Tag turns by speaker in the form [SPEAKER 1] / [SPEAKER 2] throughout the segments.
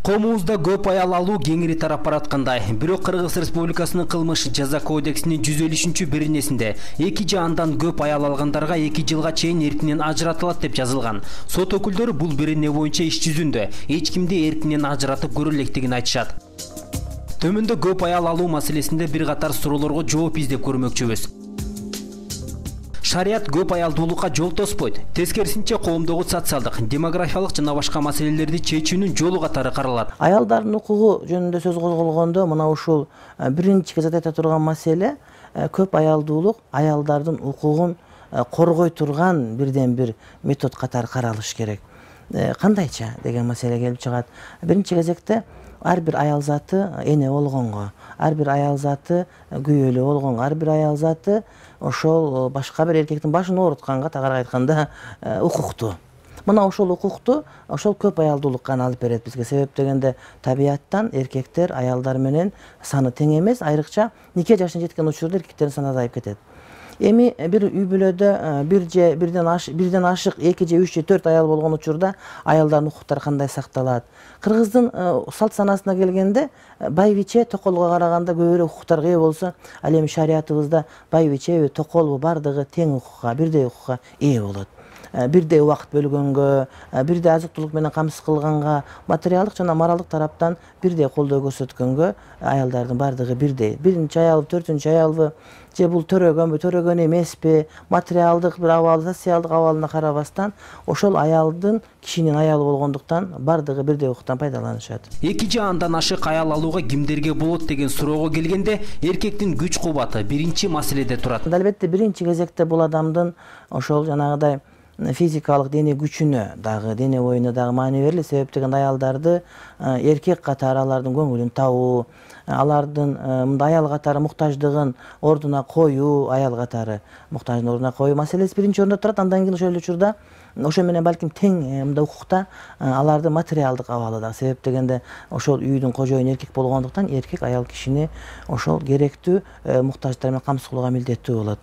[SPEAKER 1] Комуузда көп аял алуу кеңири тарап бараткандай. Бирок Кыргыз Республикасынын кылмыш жаза кодексинин 153-биринесинде 2 же андан көп аял алгандарга 2 жылга чейин эркинен ажыратылат деп жазылган. Сот өкүлдөрү бул бирине боюнча иш жүзүндө эч кимди эркинен ажыратып көрө электигин айтышат. Төмөндө көп аял алуу маселесинде бир катар суроолорго жооп издеп көрмөкчүбүз. Шарият көп аялдуулукка жол тоспойт. Тескерисинче коомдогу социалдык, демографиялык жана башка маселелерди чечүүнүн жолу катары каралат.
[SPEAKER 2] Аялдардын укугу жөнүндө сөз козголгондо мына ушул биринчи кезекте айта турган маселе көп аялдуулук аялдардын укугун коргой турган бирден бир метод катары каралыш керек. Кандайча деген маселе келип чыгат. Биринчи кезекте ар бир аял заты эне болгонго, ар бир аял заты күйөөлүү болгонго, ар бир аял заты ошол башка бир эркектин башын оорутканга тагыраак айтканда укуктуу. Мына ошол укукту ошол көп аялдуулукка алып берет бизге. Себеп дегенде табияттан эркектер аялдар менен саны тең эмес, айрыкча нике жашына жеткен учурда эркектердин саны азайып кетет. Эми бир үй бүлөдө бирден ашык 2 же 3 же 4 аял болгон учурда аялдардын укуктары кандай сакталат? Кыргыздын салт санасына келгенде байбиче токолго караганда көбүрөөк укуктарга ээ болсо, ал эми шариятыбызда байбичеби токолбу бардыгы тең укукка, бирдей укукка ээ болот. Бирдей убакыт бөлгөнгө, бирдей азык-түлүк менен камсыз кылганга, материалдык жана моралдык тараптан бирдей колдоо көрсөткөнгө аялдардын бардыгы бирдей. Биринчи аялбы, төртүнчү аялбы, же бул төрөгөнбү, төрөгөн эмеспи, материалдык бир абалы, социалдык абалына карабастан, ошол аялдын кишинин аялы болгондуктан бардыгы бирдей укуктан пайдаланышат. 2 же андан ашык аял алууга кимдерге болот деген суроого келгенде, эркектин күч кубаты биринчи маселеде турат. Албетте биринчи кезекте бул адамдын ошол жанагыдай физикалык дене күчүнө дагы, дене боюна дагы маани берилет. Себеп дегенде аялдарды эркек катары алардын көңүлүн табуу, алардын мындай аял катары муктаждыгын ордуна коюу, аял катары муктаждын ордуна коюу маселеси биринчи орунда турат. Андан кийин ошол эле учурда ошо менен балким тең мындай укукта алардын материалдык абалы да. Себеп дегенде ошол үйдүн кожоюну эркек болгондуктан эркек аял кишини ошол керектүү муктаждыктар менен камсыз кылууга милдеттүү болот.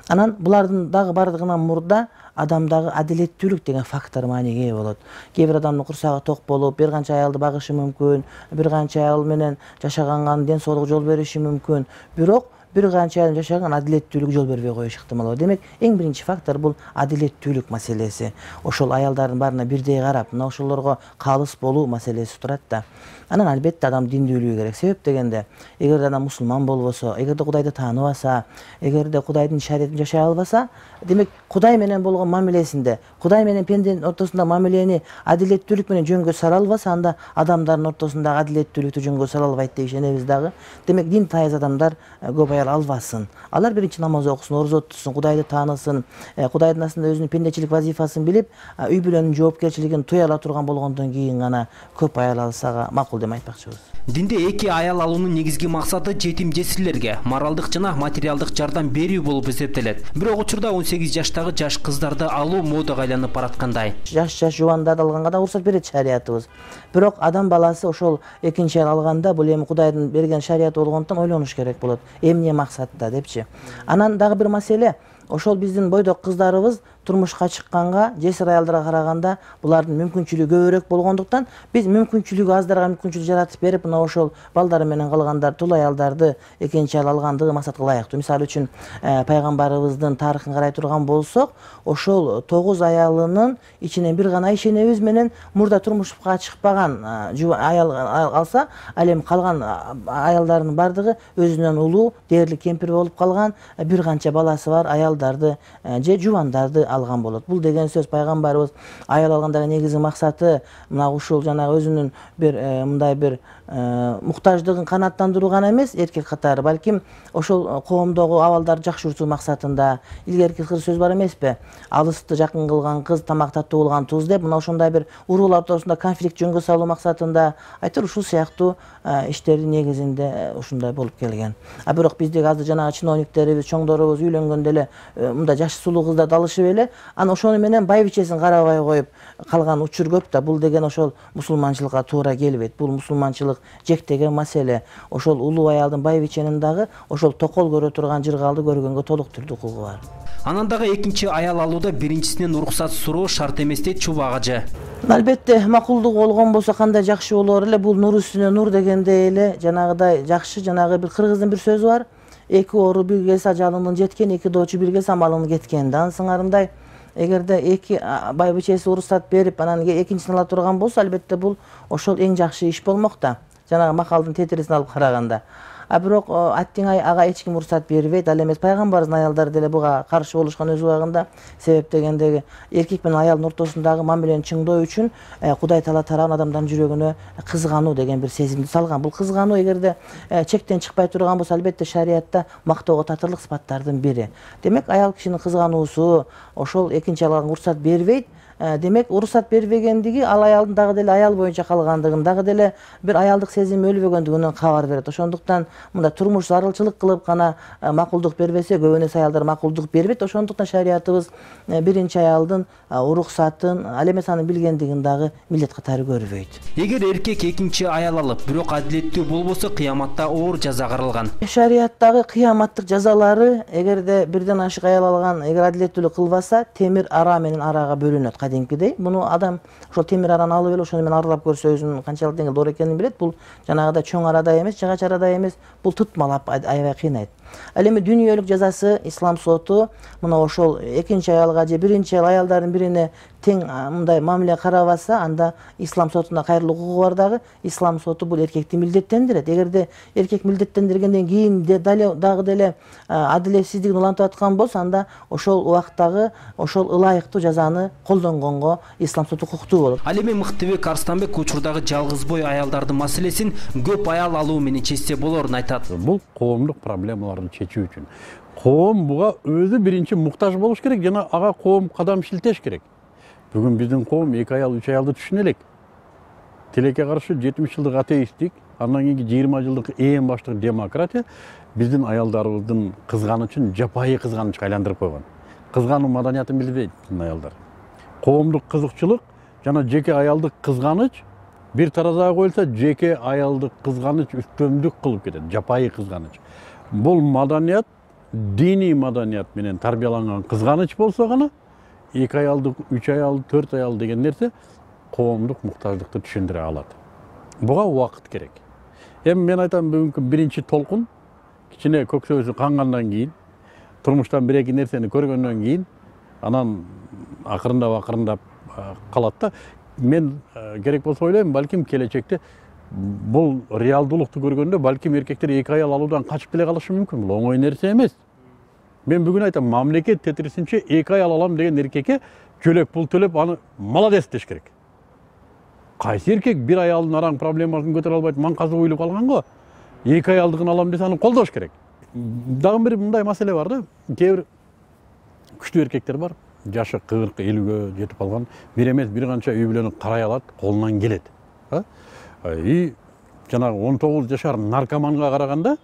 [SPEAKER 2] Анан булардын дагы бардыгынан мурда адамдагы адилеттүүлүк деген фактор мааниге ээ болот. Кээ бир адамдын курсагы ток болуп, бир канча аялды багышы мүмкүн, бир канча аял менен жашаганга ден соолугу жол бериши мүмкүн. Бирок бир канча аял жашаган адилеттүүлүк жол бербей коюш ыктымал бар. Демек, эң биринчи фактор бул адилеттүүлүк маселеси. Ошол аялдардын баарына бирдей карап, мына ошолорго калыс болуу маселеси турат да. Анан албетте адам диндүүлүгү керек. Себеп дегенде, эгерде адам мусулман болбосо, эгерде Кудайды тааныбаса, эгерде Кудайдын шариятын жашай албаса, демек Кудай менен болгон мамилесинде, Кудай менен пенденин ортосунда мамилени адилеттүүлүк менен жөнгө сала албаса, анда адамдардын ортосундагы адилеттүүлүктү жөнгө сала албайт деп ишенебиз дагы. Демек дин тайыз адамдар көп аял албасын. Алар биринчи намаз окусун, орозо тутсын, Кудайды таанысын, Кудайдын астында өзүнүн пендечилик вазифасын билип, үй бүлөнүн жоопкерчилигин туя ала турган болгондон кийин гана көп аял алсага макул деп айтпакчыбыз.
[SPEAKER 1] Динде 2 аял алуунун негизги максаты жетим жесирлерге моралдык жана материалдык жардам берүү болуп эсептелет. Бирок учурда 18 жаштагы жаш кыздарды алуу модага айланып бараткандай. Жаш жубандарды алганга да уруксат берет шариятыбыз. Бирок адам баласы ошол экинчи аял алганда бул эми Кудайдын берген шарияты болгондуктан ойлонуш керек болот. Эмне максатта депчи. Анан дагы бир маселе, ошол биздин бойдок кыздарыбыз турмушка чыкканга жесир аялдарга караганда булардын мүмкүнчүлүгү көбүрөөк болгондуктан биз мүмкүнчүлүгү аздарга мүмкүнчүлүк жаратып берип, мына ошол балдары менен калгандар, тул аялдарды экинчи аял алгандыгы максатка ылайыктуу. Мисалы үчүн пайгамбарыбыздын тарыхын карай турган болсок, ошол 9 аялынын ичинен бир гана ишенебиз менен мурда турмушка чыкпаган аял алса, ал эми калган аялдардын бардыгы өзүнөн улуу, дээрлик кемпир болуп калган, бир канча баласы бар аялдарды же жубандарды алган болот. Бул деген сөз пайгамбарыбыз аял алгандагы негизги максаты мына ушул жанагы өзүнүн бир мындай бир муктаждыгын канааттандыруу гана эмес, эркек катары, балким ошол коомдогу абалдарды жакшыртуу максатында. Илгерки сөз бар эмеспи? Алысты жакын кылган кыз, тамак таттуу кылган туз деп, мына ошондой бир уруулар ортосунда конфликт жөнгө салуу максатында, айтор ушул сыяктуу иштердин негизинде ушундай болуп келген. Бирок биздеги азыр жанагы чиновниктерибиз, чоңдорубуз үйлөнгөндө эле мындай жаш сулуу кыздарды алышып эле, анан ошону менен байбичесин карабай коюп калган учур көп да. Бул деген ошол мусулманчылыкка туура келбейт. Бул мусулманчылык жектеген маселе. Ошол улуу аялдын байбиченин дагы ошол токол көрө турган жыргалды көргөнгө толук түрдүү укугу бар. Анан дагы экинчи аял алууда биринчисинен уруксат суроо шарт эмес дейт Чубак ажы.
[SPEAKER 2] Албетте макулдук болгон болсо кандай жакшы болор эле. Бул нур үстүнө нур дегендей эле жанагыдай жакшы. Жанагы бир кыргыздын бир сөзү бар. Эки ору бир келсе ажалынын жеткен, эки доочу бир келсе амалынын кеткен. Анын сыңарындай эгерде эки байбичеси уруксат берип, анан экинчисин ала турган болсо, албетте бул ошол эң жакшы иш болмок да. Жанагы макалдын тетирисин алып караганда. А бирок аттиң ага эч ким уруксат бербейт. Ал эмес пайгамбарыбыздын аялдары деле буга каршы болушкан өз убагында. Себеп дегендеги эркек менен аялдын ортосундагы мамилени чыңдоо үчүн Кудай Таала тарабынан адамдардын жүрөгүнө кызгануу деген бир сезимди салган. Бул кызгануу эгерде чектен чыкпай турган болсо, албетте шариятта мактоого татырлык сыпаттардын бири. Демек аял кишинин кызгануусу ошол экинчи аялга уруксат бербейт. Демек уруксат бербегендиги ал аялдын дагы деле аял боюнча калгандыгын, дагы деле бир аялдык сезими өлбөгөндүгүнөн кабар берет. Ошондуктан мында турмуш зарылчылык кылып гана макулдук бербесе, көбүнесе аялдар макулдук бербейт. Ошондуктан шариятыбыз биринчи аялдын уруксатын, ал эмес анын билгендигин дагы милдет катары көрбөйт.
[SPEAKER 1] Эгер эркек экинчи аял алып, бирок адилеттүү болбосо, кыяматта оор жаза каралган.
[SPEAKER 2] Шарияттагы кыяматтык жазалары, эгерде бирден ашык аял алган, эгер адилеттүүлүк кылбаса, темир ара менен арага бөлүнөт. Кадимкидей. Муну адам ошол темир араны алып эле ошону менен аралап көрсө өзүнүн канчалык деңгээлде оор экенин билет. Бул жанагыдай чоң арада эмес, жыгач арада эмес, бул тутмалап аябай кыйнайт. Ал эми дүйнөлүк жазасы ислам соту мына ошол экинчи аялга же биринчи аялдардын бирине тең мындай мамиле карабаса, анда ислам сотунда кайрылуу укугу бар дагы. Ислам соту бул эркекти милдеттендирет. Эгерде эркек милдеттендиргенден кийин дагы деле адилетсиздигин улантып аткан болсо, анда ошол убактагы ошол ылайыктуу жазаны колдонгонго ислам соту укуктуу болот.
[SPEAKER 1] Ал эми Мыктыбек Арстанбек учурдагы жалгыз бой аялдардын маселесин көп аял алуу менен чечсе болорун айтат.
[SPEAKER 3] Бул коомдук проблемаларды чечүү үчүн коом буга өзү биринчи муктаж болуш керек, жана ага коом кадам шилтеш керек. Бүгүн биздин коом 2 аял 3 аялды түшүнө элек. Тилекке каршы 70 жылдык атеисттик, андан кийинки 20 жылдык эң баштагы демократия биздин аялдарыбыздын кызганычын жапайы кызганычка айландырып койгон. Кызгануу маданиятын билбейт биздин аялдар. Коомдук кызыкчылык жана жеке аялдык кызганыч бир таразага коюлса, жеке аялдык кызганыч үстөмдүк кылып кетет, жапайы кызганыч. Бул маданият, диний маданият менен тарбияланган кызганыч болсо гана 2 аялдык, 3 аял, 4 аял деген нерсе коомдук муктаждыкты түшүндүрө алат. Буга убакыт керек. Эми мен айтам, бүгүнкү биринчи толкун кичине көксөбүсү кангандан кийин, турмуштан бир-эки нерсени көргөндөн кийин, анан акырындап калат да. Мен керек болсо ойлойм, балким келечекте бул реалдуулукту көргөндө балким эркектер 2 аял алуудан качып деле калышы мүмкүн. Бул оңой нерсе эмес. Мен бүгүн айтам, мамлекет тетирисинче 2 аял алам деген эркекке жөлөк пул төлөп, аны молодец деш керек. Кайсы эркек бир аялдын араң проблемасын көтөрө албайт, маңказы уйлуп калган го. 2 аялдыгын алам десе, аны колдош керек. Дагы бир мындай маселе бар да. Кээ бир күчтүү эркектер бар. Жашы 40-50ге жетип калган, бир эмес бир канча үй бүлөнү карай алат, колунан келет. И жанагы 19 жашар наркоманга караганда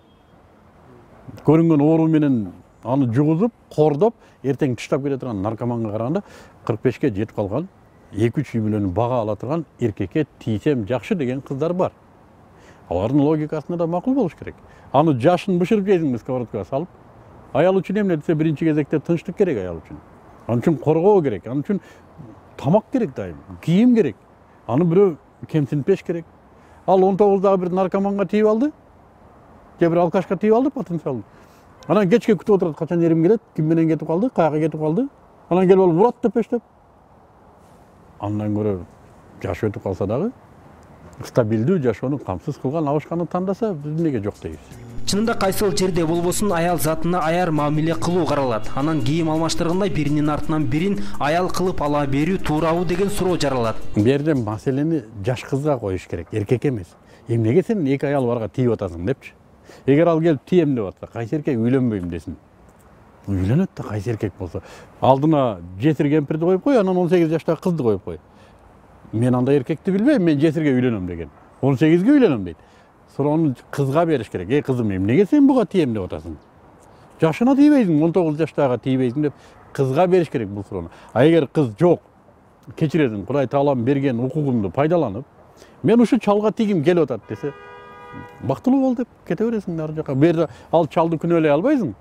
[SPEAKER 3] көрүнгөн оору менен аны жугузуп, кордоп, эртең тыштап кете турган наркоманга караганда 45ке жетип калган, 2-3 үй бүлөнү бага ала турган эркекке тийсем жакшы деген кыздар бар. Алардын логикасына да макул болуш керек. Аны жашын бышырып жейсиңби сковородкага салып. Аял үчүн эмне десе, биринчи кезекте тынчтык керек аял үчүн. Аны үчүн коргоо керек, аны үчүн тамак керек дайым, кийим керек. Аны бирөө кемсинтпеш керек. Ал 19дагы бир наркоманга тийип алды, же бир алкашка тийип алды потенциалды. Анан кечке күтүп отурат, качан эрим келет, ким менен кетип калды, каяка кетип калды. Анан келип алып урат деп пештеп. Андан көрө жаш өтүп калса дагы стабилдүү жашоону камсыз кылган абышканы тандаса, биз эмнеге жок дейбиз.
[SPEAKER 1] Чынында кайсыл жерде болбосун аял затына аяр мамиле кылуу каралат. Анан кийим алмаштыргандай биринин артынан бирин аял кылып ала берүү туурабы деген суроо жаралат.
[SPEAKER 3] Бу жерде маселени жаш кызга коюш керек, эркек эмес. Эмнеге сен 2 аял барга тийип атасың депчи. Эгер ал келип тием деп атса, кайсы эркек үйлөнбөйм десин. Үйлөнөт да кайсы эркек болсо. Алдына жесир кемпирди коюп кой, анан 18 жаштагы кызды коюп кой. Мен андай эркекти билбейм, мен жесирге үйлөнөм деген. 18ге үйлөнөм дейт. Суроону кызга бериш керек. Эй кызым, эмнеге сен буга тием деп атасың? Жашына тийбейсиң, 19 жаштагы тийбейсиң деп кызга бериш керек бул суроону. А эгер кыз жок, кечиресиң, Кудай Таалам берген укугумду пайдаланып, мен ушу чалга тийгим келип атат десе, бактылуу бол деп кете бересиң ар жака. Бу жерде ал чалды күнөөлөй албайсың.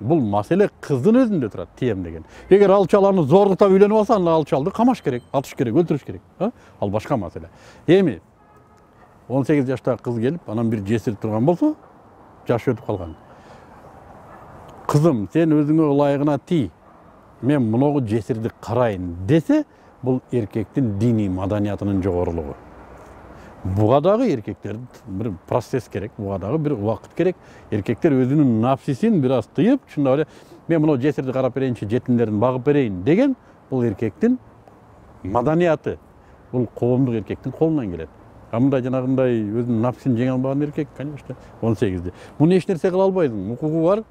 [SPEAKER 3] Бул маселе кыздын өзүндө турат, тием деген. Эгер ал чаланы зордуктап үйлөнүп алса, анда ал чалды камаш керек, атыш керек, өлтүрүш керек. Ал башка маселе. Эми 18 жаштагы кыз келип, анан бир жесирип турган болсо, жашы өтүп калган. Кызым, сен өзүңө ылайыгына тий. Мен муногу жесирди карайын десе, бул эркектин диний маданиятынын жогорулугу. Буга дагы эркектердин бир процесс керек, буга дагы бир убакыт керек. Эркектер өзүнүн напсисин бир аз тыйып, шундай эле мен мына жесирди карап берейинчи, жетимдерин багып берейин деген бул эркектин маданияты. Бул коомдук эркектин колунан келет. Мындай жанагындай өзүнүн напсисин жеңе албаган эркек, конечно, 18-де. Муну эч нерсе кыла албайсың, укугу бар.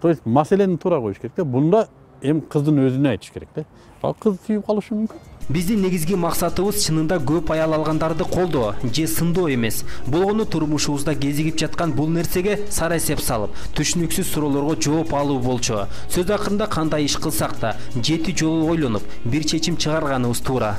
[SPEAKER 3] То есть маселени туура коюш керек да. Бунда эми кыздын өзүнө айтыш керек да. Ал кыз сүйүп калышы мүмкүн.
[SPEAKER 1] Биздин негизги максатыбыз чынында көп аял алгандарды колдоо же сындоо эмес. Болгону турмушубузда кезигип жаткан бул нерсеге сара эсеп салып, түшүнүксүз суроолорго жооп алуу болчу. Сөз акырында кандай иш кылсак да, 7 жолу ойлонуп, бир чечим чыгарганыбыз туура.